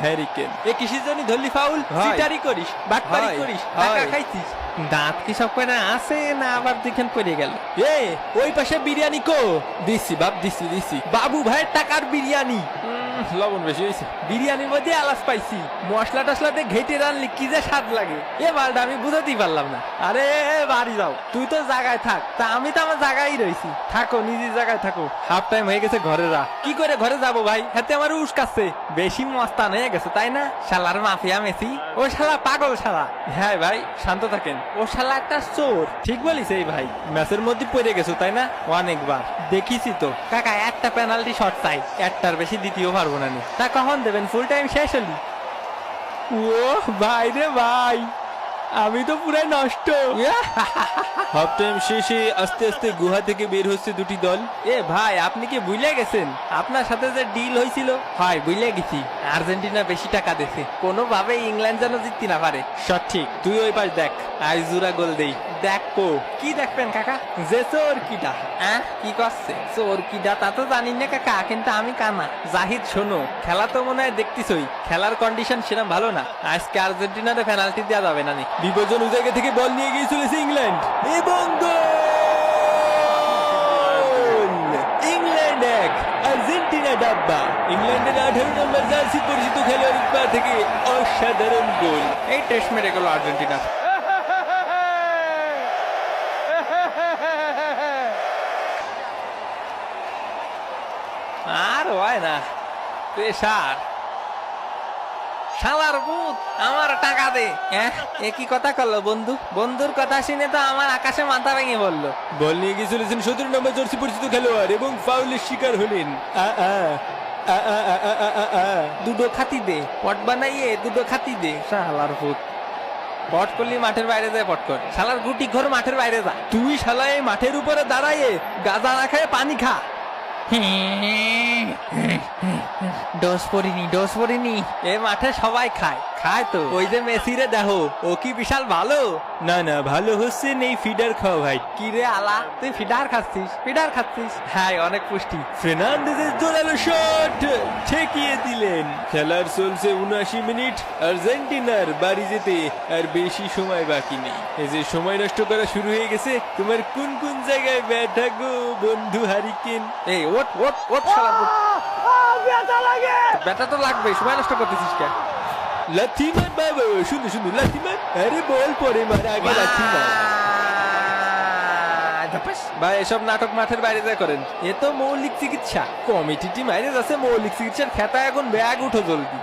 Harry Kane. এ কিসের জন্য ধরলি foul? ভাই। সিটারি করিস, বাটপারি ভাই, করিস, ভাই। টাকা খাইছিস। দাঁত কি সব করে আছে না আবার দেখেন পড়ে গেল? এ ওই পাশে বিরিয়ানি কো? দিছি বাপ, দিছি বাবু ভাইয়ের টাকার বিরিয়ানি। লবণ বেশি হয়েছে। বিরিয়ানির মধ্যে আলাস পাইছি, মশলা টসলা দিয়ে ঘেটে রানলি কি যে স্বাদ লাগে। এ মালটা আমি বুঝাতেই পারলাম না। আরে বাড়ি যাও, তুই তো জায়গায় থাক, তা আমি তো আমার জায়গায় রয়েছি। থাকো, নিজের জায়গায় থাকো। হাফ টাইম হয়ে গেছে, ঘরে রা। কি করে ঘরে যাবো ভাই? হাতে আমার উস্কাচ্ছে, বেশি মস্তান হয়ে গেছে তাই না? শালার মাফিয়া মেসি, ও শালা পাগল শালা। হ্যাঁ ভাই, শান্ত থাকেন। ও শালা একটা চোর। ঠিক বলিস এই ভাই, ম্যাচের মধ্যে পড়ে গেছো তাই না? অনেকবার দেখিছি তো কাকা, একটা পেনাল্টি শট চাই, একটার বেশি দ্বিতীয় পারবো না নি। তা কখন দেবেন? ফুল টাইম শেষ হলি? ও ভাই রে ভাই, আমি তো পুরাই নষ্ট। হাফ টাইম শেষে আস্তে আস্তে গুহা থেকে বের হচ্ছে দুটি দল। এ ভাই, আপনি কি ভুলে গেছেন আপনার সাথে যে ডিল হয়েছিল? হয় ভুলে গেছি, আর্জেন্টিনা বেশি টাকা দিছে, কোনোভাবে ইংল্যান্ড যেন জিততে না পারে। সঠিক, তুই ওই পাশ দেখ, আইজুরা গোল দেই। দেখো কি দেখবেন কাকা, যে চোর কিডা। কি করছে চোর কিডা তা তো জানি না কাকা, কিন্তু আমি কানা। জাহিদ শোনো, খেলা তো মনে হয় দেখতেছই, খেলার কন্ডিশন সেরকম ভালো না। আজকে আর্জেন্টিনারে পেনাল্টি দেওয়া যাবে না। বিপজ্জনক জায়গা থেকে বল নিয়ে গিয়ে চলেছে ইংল্যান্ড এবং গোল! ইংল্যান্ড 1, আর্জেন্টিনা ডাব্বা। ইংল্যান্ডের 18 নম্বর জার্সি পরিচিত খেলোয়াড়ের পা থেকে অসাধারণ গোল। এই টেস্ট মেরে গেল আর্জেন্টিনা। আর হয় না, প্রেসার। শালার ভূত, আমার টাকা দে। এ কি কথা করলো বন্ধু? বন্ধুর কথা শুনে তো আমার আকাশে মাথা ভেঙে বললো। বল নিয়ে গিয়ে চলেছেন 17 নম্বর জার্সি পরিচিত খেলোয়াড় এবং ফাউলের শিকার হলেন। দুটো খাতি দে, পট বানাইয়ে দুটো খাতি দে। শালার ভূত, পট করলি মাঠের বাইরে যায় পট কর। শালার গুটি ঘর মাঠের বাইরে যা। তুই শালা এই মাঠের উপরে দাঁড়ায়ে গাঁজা না খায় পানি খা। ডোজ পড়িনি। এ মাঠে সবাই খায় তো। ওই যে মেসিরে দেখো, ও কি বিশাল ভালো। না ভালো হচ্ছে নেই, ফিডার খাও ভাই। কি রে আলা, তুই ফিডার খাচ্ছিস? হ্যাঁ, অনেক পুষ্টি। ফের্নান্দেজের জোরালো শট ঠেকিয়ে দিলেন। খেলার চলছে 79 মিনিট, আর্জেন্টিনার বাড়ি যেতে আর বেশি সময় বাকি নেই। এই যে সময় নষ্ট করা শুরু হয়ে গেছে, তোমার কোন কোন জায়গায় ব্যথা গো বন্ধু হারিকেন? এই ওট শালা ওঠ। ব্যথা তো লাগবে, সময় নষ্ট করতেছিস কেন? লাথি মার বাবা, শুধু লাথি মার। আরে বল পরে মার, আগে লাথি মার। ভাই এসব নাটক মাঠের বাইরে যা করেন, এ তো মৌলিক চিকিৎসা। কমিটি টিম বাইরে যাচ্ছে, মৌলিক চিকিৎসার খেতা এখন ব্যাগ উঠো জলদি।